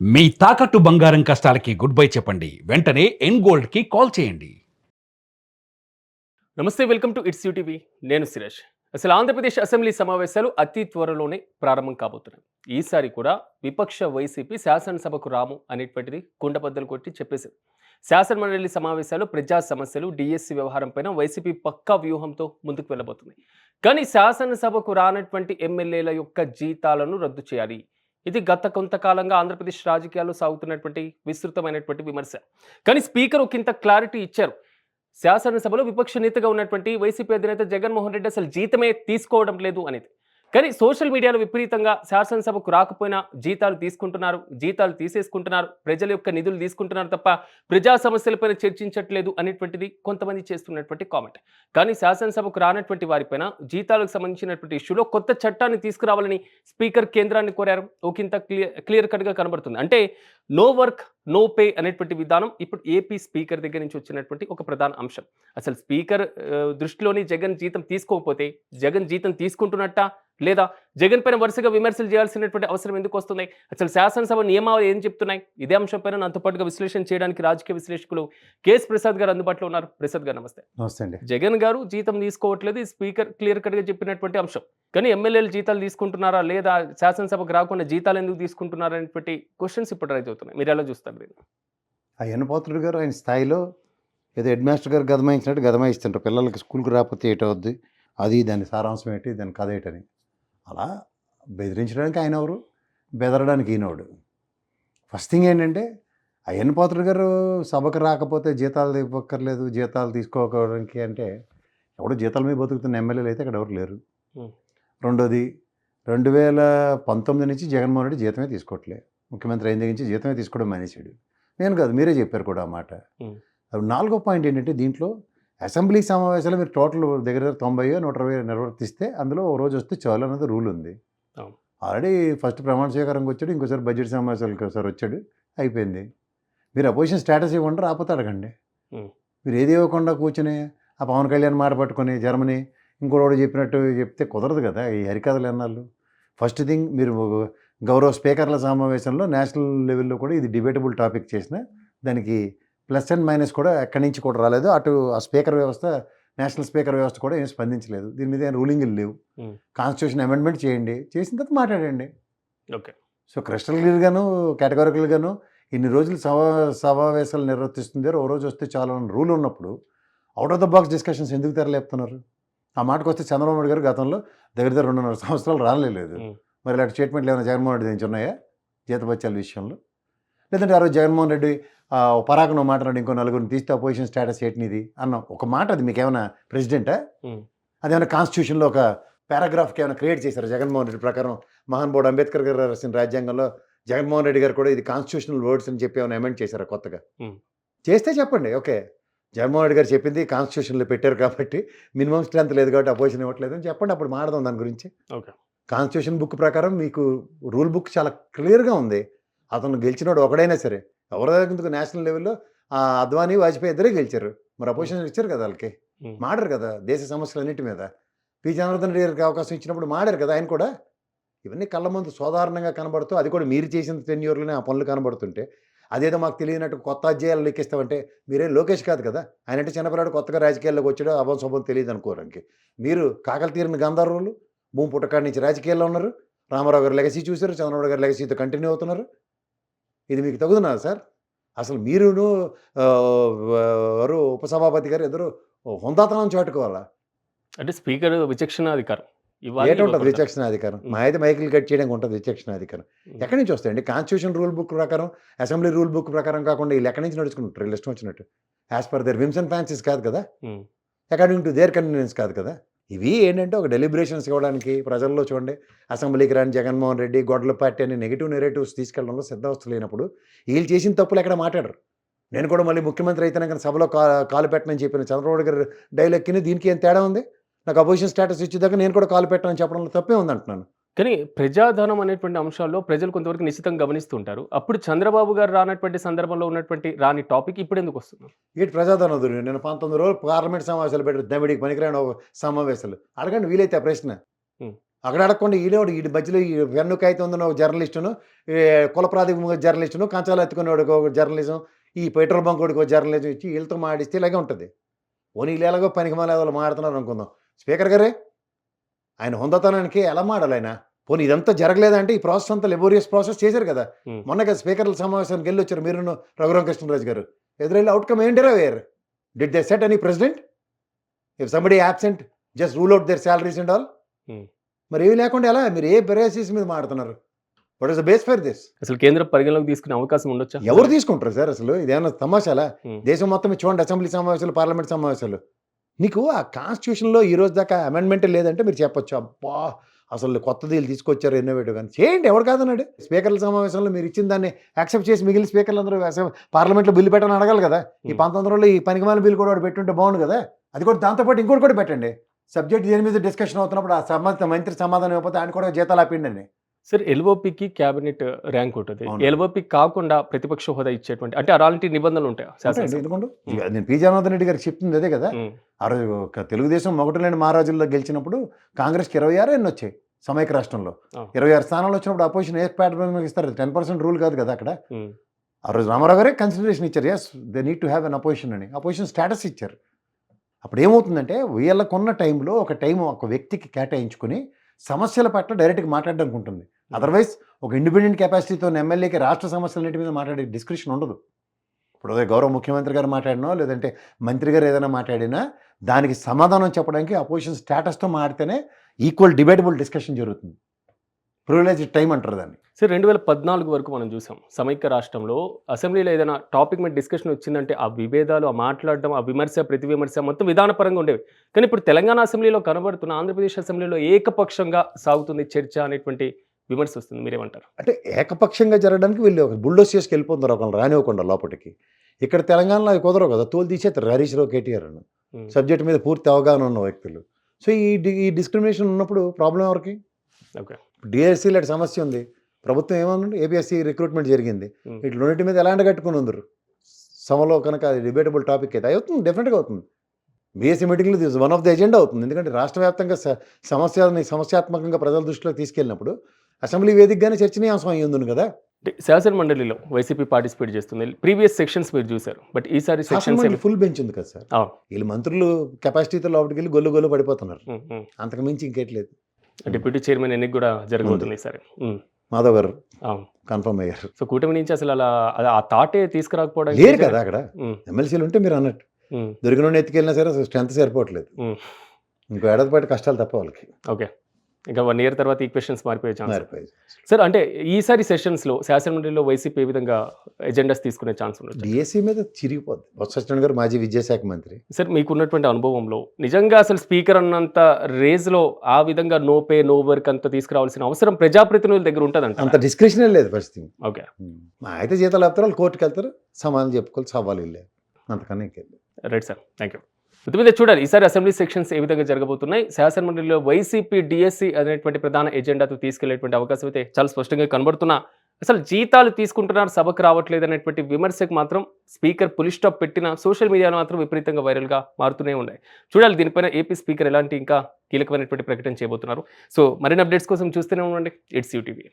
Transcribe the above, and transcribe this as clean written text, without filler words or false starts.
మీ తాకట్టు బంగారం కష్టాలకి good bye చెప్పండి. వెంటనే ఎన్ గోల్డ్‌కి కాల్ చేయండి. నమస్తే, వెల్కమ్ టు ఇట్స్ యూటీవీ. నేను సురేష్. అసలు ఆంధ్రప్రదేశ్ అసెంబ్లీ సమావేశాలు అతి త్వరలోనే ప్రారంభం కాబోతున్నాయి. ఈసారి కూడా విపక్ష వైసీపీ శాసనసభకు రాము అనేటువంటిది కుండబద్దలు కొట్టి చెప్పేసింది. శాసనమండలి సమావేశాలు, ప్రజా సమస్యలు, డిఎస్సి వ్యవహారంపైన వైసీపీ పక్కా వ్యూహంతో ముందుకు వెళ్ళబోతుంది. కానీ శాసనసభకు రానటువంటి ఎమ్మెల్యేల యొక్క జీతాలను రద్దు చేయాలి. ఇది గత కొంతకాలంగా ఆంధ్రప్రదేశ్ రాజకీయాల్లో సాగుతున్నటువంటి విస్తృతమైనటువంటి విమర్శ. కానీ స్పీకర్ ఒకంత క్లారిటీ ఇచ్చారు. శాసనసభలో విపక్ష నేతగా ఉన్నటువంటి వైసీపీ అధినేత జగన్మోహన్ రెడ్డి అసలు జీతమే తీసుకోవడం లేదు అనేది. కానీ సోషల్ మీడియాలో విపరీతంగా శాసనసభకు రాకపోయినా జీతాలు తీసుకుంటున్నారు, జీతాలు తీసేసుకుంటున్నారు, ప్రజల యొక్క నిధులు తీసుకుంటున్నారు తప్ప ప్రజా సమస్యలపైన చర్చించట్లేదు అనేటువంటిది కొంతమంది చేస్తున్నటువంటి కామెంట్. కానీ శాసనసభకు రానటువంటి వారిపైన జీతాలకు సంబంధించినటువంటి ఇష్యూలో కొత్త చట్టాన్ని తీసుకురావాలని స్పీకర్ కేంద్రాన్ని కోరారు. ఒకంత క్లియర్ కట్గా కనబడుతుంది. అంటే నో వర్క్ నో పే అనేటువంటి విధానం ఇప్పుడు ఏపీ స్పీకర్ దగ్గర నుంచి వచ్చినటువంటి ఒక ప్రధాన అంశం. అసలు స్పీకర్ దృష్టిలోని జగన్ జీతం తీసుకోకపోతే జగన్ జీతం తీసుకుంటున్నట్ట, లేదా జగన్ పైన వరుసగా విమర్శలు చేయాల్సినటువంటి అవసరం ఎందుకు వస్తుంది? అసలు శాసనసభ నియమాలు ఏం చెప్తున్నాయి? ఇదే అంశం పైన నాతో పాటుగా విశ్లేషణ చేయడానికి రాజకీయ విశ్లేషకులు కేఎస్ ప్రసాద్ గారు అందుబాటులో ఉన్నారు. ప్రసాద్ గారు నమస్తే. నమస్తే అండి. జగన్ గారు జీతం తీసుకోవట్లేదు, ఈ స్పీకర్ క్లియర్ కట్ గా చెప్పినటువంటి అంశం. కానీ ఎమ్మెల్యేలు జీతాలు తీసుకుంటున్నారా, లేదా శాసనసభకు రాకుండా జీతాలు ఎందుకు తీసుకుంటున్నారా అనేటువంటి క్వశ్చన్స్ ఇప్పుడు రైజ్ అవుతున్నాయి. మీరు ఎలా చూస్తారు? ఆ యనపాత్రుడు గారు ఆయన స్థాయిలో ఏదో హెడ్ మాస్టర్ గారు గదమాయించినట్టు గదమాయిస్తుంటారు. పిల్లలకి స్కూల్కి రాకపోతే ఏటవుద్ది, అది దాని సారాంశం ఏంటి, దాని కథ ఏంటని అలా బెదిరించడానికి ఆయన ఎవరు, బెదరడానికి ఈయనోడు. ఫస్ట్ థింగ్ ఏంటంటే ఆ యనపాత్రుడు గారు సభకు రాకపోతే జీతాలు ఇవ్వక్కర్లేదు, జీతాలు తీసుకోవడానికి అంటే ఎవడు జీతాల మీద బతుకుతున్న ఎమ్మెల్యేలు అయితే అక్కడ ఎవరు లేరు. రెండోది 2019 నుంచి జగన్మోహన్ రెడ్డి జీతమే తీసుకోవట్లే. ముఖ్యమంత్రి అయిన దగ్గర నుంచి జీతమే తీసుకోవడం మానేశాడు. నేను కాదు, మీరే చెప్పారు కూడా ఆ మాట. నాలుగో పాయింట్ ఏంటంటే దీంట్లో అసెంబ్లీ సమావేశాలు మీరు టోటల్ దగ్గర 90-120 నిర్వర్తిస్తే అందులో ఓ రోజు వస్తే చాలు అన్నది రూల్ ఉంది. ఆల్రెడీ ఫస్ట్ ప్రమాణ స్వీకారంకి వచ్చాడు, ఇంకోసారి బడ్జెట్ సమావేశాలకు ఒకసారి వచ్చాడు, అయిపోయింది. మీరు అపోజిషన్ స్టేటస్ ఇవ్వండి, రాకపోతే అడగండి. మీరు ఏది ఇవ్వకుండా కూర్చొని ఆ పవన్ కళ్యాణ్ మాట పట్టుకొని జర్మనీ ఇంకోటి చెప్పినట్టు చెప్తే కుదరదు కదా ఈ హరికథలు ఎన్నాళ్ళు. ఫస్ట్ థింగ్ మీరు గౌరవ స్పీకర్ల సమావేశంలో నేషనల్ లెవెల్లో కూడా ఇది డిబేటబుల్ టాపిక్ చేసిన దానికి ప్లస్ అండ్ మైనస్ కూడా ఎక్కడి నుంచి కూడా రాలేదు. అటు ఆ స్పీకర్ వ్యవస్థ, నేషనల్ స్పీకర్ వ్యవస్థ కూడా ఏం స్పందించలేదు. దీని మీద ఏం రూలింగ్లు లేవు. కాన్స్టిట్యూషన్ అమెండ్మెంట్ చేయండి, చేసిన తర్వాత మాట్లాడండి. ఓకే. సో క్రిస్టల్ క్లియర్గాను కేటగారికల్గాను ఇన్ని రోజులు సమావేశాలు నిర్వర్తిస్తుంది, ఓ రోజు వస్తే చాలు అన్న రూల్ ఉన్నప్పుడు out of the box discussions ఎందుకు తెరలేపుతున్నారు? ఆ మాటకు వస్తే చంద్రబాబు నాయుడు గారు గతంలో దగ్గర 2.5 సంవత్సరాలు రాలేదు. మరి ఇలాంటి స్టేట్మెంట్లు ఏమైనా జగన్మోహన్ రెడ్డి నుంచి ఉన్నాయా జీతభత్యాల విషయంలో? లేదంటే ఆ రోజు జగన్మోహన్ రెడ్డి పరాకును మాట్లాడి ఇంకో నలుగురిని తీస్తే అపోజిషన్ స్టేటస్ ఏంటిది అన్న ఒక మాట, అది మీకు ఏమైనా ప్రెసిడెంటా? అదేమైనా కాన్స్టిట్యూషన్లో ఒక పారాగ్రాఫ్కి ఏమైనా క్రియేట్ చేశారు జగన్మోహన్ రెడ్డి ప్రకారం? మహానుభావుడు అంబేద్కర్ గారు రాసిన రాజ్యాంగంలో జగన్మోహన్ రెడ్డి గారు కూడా ఇది కాన్స్టిట్యూషనల్ వర్డ్స్ అని చెప్పి ఏమైనా అమెండ్ చేశారా కొత్తగా? చేస్తే చెప్పండి. ఓకే, జగన్మోహన్ రెడ్డి గారు చెప్పింది కాన్స్టిట్యూషన్లో పెట్టారు కాబట్టి మినిమం స్ట్రెంత్ లేదు కాబట్టి అపోజిషన్ ఇవ్వట్లేదు అని చెప్పండి, అప్పుడు మాట్లాడదాం దాని గురించి. ఓకే. కాన్స్టిట్యూషన్ బుక్ ప్రకారం మీకు రూల్ బుక్ చాలా క్లియర్గా ఉంది. అతను గెలిచినోడు ఒకడైనా సరే, ఎవరికి నేషనల్ లెవెల్లో అద్వానీ వాజ్పేయి ఇద్దరే గెలిచారు, మరి అపోజిషన్ ఇచ్చారు కదా వాళ్ళకి, మాడారు కదా దేశ సమస్యలన్నిటి మీద. పి జనార్దన్ రెడ్డి గారికి అవకాశం ఇచ్చినప్పుడు మాడారు కదా ఆయన కూడా. ఇవన్నీ కళ్ళ ముందు సాధారణంగా కనబడుతూ, అది కూడా మీరు చేసిన టెన్యూర్లోనే ఆ పనులు కనబడుతుంటే అదేదో మాకు తెలియనట్టు కొత్త అధ్యాయాలు లెక్కిస్తామంటే మీరేం లోకేష్ కాదు కదా. ఆయన అంటే చిన్నపిల్లాడు కొత్తగా రాజకీయాల్లోకి వచ్చాడో అభం శుభం తెలియదు అనుకోవడానికి. మీరు కాకలు తీరిన గంధర్వులు, భూమి పుట్టకాడి నుంచి రాజకీయాల్లో ఉన్నారు. రామారావు గారు లెగసీ చూశారు, చంద్రబాబు గారు లెగసీతో కంటిన్యూ అవుతున్నారు. ఇది మీకు తగుదున్నారు సార్? అసలు మీరును ఉపసభాపతి గారు ఇద్దరు హుందాతనం చాటుకోవాలా? అంటే స్పీకర్ విచక్షణాధికారం ఏటుంటుంది విచక్షణాధికారం? మా అయితే మైకులు కట్ చేయడానికి ఉంటుంది విచక్షణాధికారం. ఎక్కడి నుంచి వస్తాయండి? కాన్స్టిట్యూషన్ రూల్ బుక్ ప్రకారం, అసెంబ్లీ రూల్ బుక్ ప్రకారం కాకుండా వీళ్ళు ఎక్కడి నుంచి నడుచుకుంటారు? వీళ్ళు ఇష్టం వచ్చినట్టు as per their whims and fancies కాదు కదా, అకార్డింగ్ టు దేర్ కన్వీనియన్స్ కాదు కదా. ఇవి ఏంటంటే ఒక డెలిబరేషన్స్ ఇవ్వడానికి ప్రజల్లో చూడండి, అసెంబ్లీకి రాని జగన్మోహన్ రెడ్డి గొడ్ల పార్టీ అని నెగిటివ్ నెరేటివ్స్ తీసుకెళ్లడంలో సిద్ధావస్థ లేనప్పుడు వీళ్ళు చేసిన తప్పులు ఎక్కడ మాట్లాడరు. నేను కూడా మళ్ళీ ముఖ్యమంత్రి అయితేనే కానీ సభలో కాలు పెట్టనని చెప్పిన చంద్రబాబు గారు డైలాగ్కి దీనికి ఏం తేడా ఉంది? నాకు అపోజిషన్ స్టేటస్ ఇచ్చేదాకా నేను కూడా కాలు పెట్టనని చెప్పడంలో తప్పే ఉందంటున్నాను. కానీ ప్రజాధనం అనేటువంటి అంశాల్లో ప్రజలు కొంతవరకు నిశ్చితంగా గమనిస్తుంటారు. అప్పుడు చంద్రబాబు గారు రానటువంటి సందర్భంలో ఉన్నటువంటి రాని టాపిక్ ఇప్పుడు ఎందుకు వస్తుంది? ఏంటి ప్రజాధనం? నేను 19 రోజులు పార్లమెంట్ సమావేశాలు పెట్టి దమిడికి పనికిరాని సమావేశాలు అడగండి వీలైతే ఆ ప్రశ్న. అక్కడ అడగకుండా ఈడేవాడు ఈ మధ్యలో ఈ వెన్ను కాగితం ఉందన్న ఒక జర్నలిస్టును, కుల ప్రాతిపదిక జర్నలిస్టును, కంచాలు ఎత్తుకునేవాడికి ఒక జర్నలిజం, ఈ పెట్రోల్ బంక్ వాడికి ఒక జర్నలిజం ఇచ్చి వీళ్ళతో మాడిస్తే ఇలాగే ఉంటుంది. పోనీ వీళ్ళు ఎలాగో పనికి మాల వాళ్ళు మాడుతున్నారు అనుకుందాం. స్పీకర్ గారే ఆయన హుందాతనానికి ఎలా మాడాలి ఆయన? పోనీ ఇదంతా జరగలేదంటే ఈ ప్రాసెస్ అంతా లెబోరియస్ ప్రాసెస్ చేశారు కదా. మొన్న కదా స్పీకర్ల సమావేశానికి వెళ్ళి వచ్చారు మీరు రఘురామ కృష్ణరాజు గారు. ఎదురెళ్ళి అవుట్కమ్ ఏంటిరా where? Did they set any president? If somebody absent just rule out their salaries and all. మరి ఏమి లేకుండా ఎలా మీరు ఏ బెరాసిస్ మీద మాడుతున్నారు? What is the base for this? అసలు కేంద్రం పరిగణలోకి తీసుకునే అవకాశం ఉండొచ్చా? ఎవరు తీసుకుంటారు సార్? అసలు ఇదేమన్నా తమాషాలా? దేశం మొత్తం చూడండి, అసెంబ్లీ సమావేశాలు, పార్లమెంట్ సమావేశాలు. నీకు ఆ కాన్స్టిట్యూషన్లో ఈ రోజు దాకా అమెండ్మెంట్ లేదంటే మీరు చెప్పొచ్చు, అబ్బా అసలు కొత్తది వీళ్ళు తీసుకొచ్చారు ఇన్నోవేటివ్. కానీ చేయండి, ఎవరు కాదన్నాడు? స్పీకర్ల సమావేశంలో మీరు ఇచ్చిన దాన్ని యాక్సెప్ట్ చేసి మిగిలిన స్పీకర్లు అందరూ పార్లమెంట్లో బిల్లు పెట్టని అడగాలి కదా. ఈ 1900లో ఈ పనికిమాల బిల్లు కూడా వాడు పెట్టుంటే బాగుండు కదా. అది కూడా దాంతోపాటు ఇంకోటి కూడా పెట్టండి. సబ్జెక్ట్ దేని మీద డిస్కషన్ అవుతున్నప్పుడు ఆ సంబంధిత మంత్రి సమాధానం ఇవ్వకపోతే ఆయన కూడా జీతాలు ఆపిండండి. సార్, ఎల్ఓపికి క్యాబినెట్ ర్యాంక్ ఉంటుంది. అవును. ఎల్ఓపి కాకుండా ప్రతిపక్ష హోదా ఇచ్చేటువంటి అంటే అలాంటి నిబంధనలు ఉంటాయి శాసనసభ. ఎందుకంటే నేను పి. జనార్దన్ రెడ్డి గారికి చెప్తుంది అదే కదా. ఆ రోజు ఒక తెలుగుదేశం మొగటు లేని మహారాజుల్లో గెలిచినప్పుడు కాంగ్రెస్కి 26 ఎన్ని వచ్చాయి సమైక్య రాష్ట్రంలో. 26 స్థానాలు వచ్చినప్పుడు అపోజిషన్ ఏ ప్యాటర్న్ ఇస్తారు? 10% రూల్ కాదు కదా అక్కడ. ఆ రోజు రామారావు గారే కన్సిడరేషన్ ఇచ్చారు, yes they need to have an opposition అని. అపోజిషన్ స్టేటస్ ఇచ్చారు. అప్పుడు ఏమవుతుందంటే వీళ్ళకున్న టైంలో ఒక టైం ఒక వ్యక్తికి కేటాయించుకుని సమస్యల పట్ల డైరెక్ట్గా మాట్లాడడానికి ఉంటుంది. అదర్వైజ్ ఒక ఇండిపెండెంట్ కెపాసిటీతో ఉన్న ఎమ్మెల్యేకి రాష్ట్ర సమస్యలన్నిటి మీద మాట్లాడే డిస్కషన్ ఉండదు. ఇప్పుడు అదే గౌరవ ముఖ్యమంత్రి గారు మాట్లాడినా లేదంటే మంత్రి గారు ఏదైనా మాట్లాడినా దానికి సమాధానం చెప్పడానికి అపోజిషన్ స్టేటస్తో మాడితేనే ఈక్వల్ డిబేటబుల్ డిస్కషన్ జరుగుతుంది. ప్రివిలేజ్డ్ టైం అంటారు దాన్ని. సార్, 2014 వరకు మనం చూసాం సమైక్య రాష్ట్రంలో అసెంబ్లీలో ఏదైనా టాపిక్ మీద డిస్కషన్ వచ్చిందంటే ఆ విభేదాలు, ఆ మాట్లాడడం, ఆ విమర్శ, ప్రతి విమర్శ మొత్తం విధానపరంగా ఉండేవి. కానీ ఇప్పుడు తెలంగాణ అసెంబ్లీలో కనబడుతున్న ఆంధ్రప్రదేశ్ అసెంబ్లీలో ఏకపక్షంగా సాగుతుంది చర్చ అనేటువంటి విమర్శ వస్తుంది. మీరేమంటారు? అంటే ఏకపక్షంగా జరగడానికి వీళ్ళు ఒక బుల్డోస్ చేసుకు వెళ్ళిపోతున్నారు ఒకళ్ళు రానివ్వకుండా లోపలికి. ఇక్కడ తెలంగాణలో అవి కుదరవు కదా, తోలు తీసేస్తారు హరీష్ రావు, కేటీఆర్ అని సబ్జెక్ట్ మీద పూర్తి అవగాహన ఉన్న వ్యక్తులు. సో ఈ డిస్క్రిమినేషన్ ఉన్నప్పుడు ప్రాబ్లం ఎవరికి? ఓకే, డిఎస్సీ లాంటి సమస్య ఉంది, ప్రభుత్వం ఏమన్నా ఏపీఎస్సీ రిక్రూట్మెంట్ జరిగింది, ఇట్లా రెండింటి మీద ఎలాంటి కట్టుకుని ఉందరు సభలో కనుక అది డిబేటబుల్ టాపిక్ అయితే అవుతుంది, డెఫినెట్గా అవుతుంది. బీఎస్సీ మీటింగ్లో this one of the agenda అవుతుంది. ఎందుకంటే రాష్ట్ర వ్యాప్తంగా సమస్యాత్మకంగా ప్రజల దృష్టిలోకి తీసుకెళ్ళినప్పుడు అసెంబ్లీ వేదికగానే చర్చనీయాంశం అయ్యి ఉంది కదా. శాసన మండలిలో వైసీపీ పార్టిసిపేట్ చేస్తుంది. ప్రీవియస్ సెక్షన్స్ మీరు చూసారు, బట్ ఈసారి సెక్షన్స్ ఫుల్ బెంచ్ ఉంది కదా సార్. వీళ్ళు మంత్రులు కెపాసిటీతో లోపలికి వెళ్ళి గొల్లు పడిపోతున్నారు, అంతకు మించి ఇంకేట్లేదు. డిప్యూటీ చైర్మన్ ఎన్నిక కూడా జరగబోతుంది సరే. మాధవ్ గారు కన్ఫర్మ్ అయ్యారు. సో కూటమి నుంచి అసలు అలా ఆ థాటే తీసుకురాకపోవడం లేరు కదా. అక్కడ ఎమ్మెల్సీలు ఉంటే మీరు అన్నట్టు దొరికిన ఎత్తుకెళ్ళినా సరే అసలు స్ట్రెంత్ సరిపోవట్లేదు. ఇంకో ఏడాది కష్టాలు తప్ప వాళ్ళకి. ఓకే, ఇంకా 1 year తర్వాత ఈక్వెషన్స్ మారిపోయే ఛాన్స్ సార్. అంటే ఈసారి సెషన్స్లో శాసనమండలిలో వైసీపీ ఏ విధంగా ఎజెండాస్ తీసుకునే ఛాన్స్ ఉంది? డిఎస్సీ మీద చిరిగిపోద్ది. బొత్స సత్యనారాయణ గారు మాజీ విద్యాశాఖ మంత్రి. సార్, మీకున్నటువంటి అనుభవంలో నిజంగా అసలు స్పీకర్ అన్నంత రేజ్లో ఆ విధంగా నో పే నో వర్క్ అంత తీసుకురావాల్సిన అవసరం ప్రజాప్రతినిధుల దగ్గర ఉంటుందంట. అంత డిస్క్రిప్షన్ లేదు పరిస్థితి. ఓకే, అయితే జీతాలు వెళ్తారు, వాళ్ళు కోర్టుకు వెళ్తారు, సమాధానం చెప్పుకోవాలి, సవాలు వెళ్ళారు, అంతకన్నా ఇంకెళ్ళి. Right sir, thank you. మీద చూడాలి ఈసారి అసెంబ్లీ సెక్షన్స్ ఏ విధంగా జరగబోతున్నాయి. శాసనమండలిలో వైసీపీ డిఎస్సీ అనేటువంటి ప్రధాన ఎజెండాతో తీసుకెళ్లేటువంటి అవకాశం అయితే చాలా స్పష్టంగా కనబడుతున్నా, అసలు జీతాలు తీసుకుంటున్నారు, సభకు రావట్లేదు అనేటువంటి విమర్శకు మాత్రం స్పీకర్ పులి స్టాప్ పెట్టిన సోషల్ మీడియాలో మాత్రం విపరీతంగా వైరల్గా మారుతూనే ఉన్నాయి. చూడాలి దీనిపైన ఏపీ స్పీకర్ ఎలాంటి ఇంకా కీలకమైనటువంటి ప్రకటన చేయబోతున్నారు. సో మరిన్ని అప్డేట్స్ కోసం చూస్తూనే ఉండండి. It's UTV.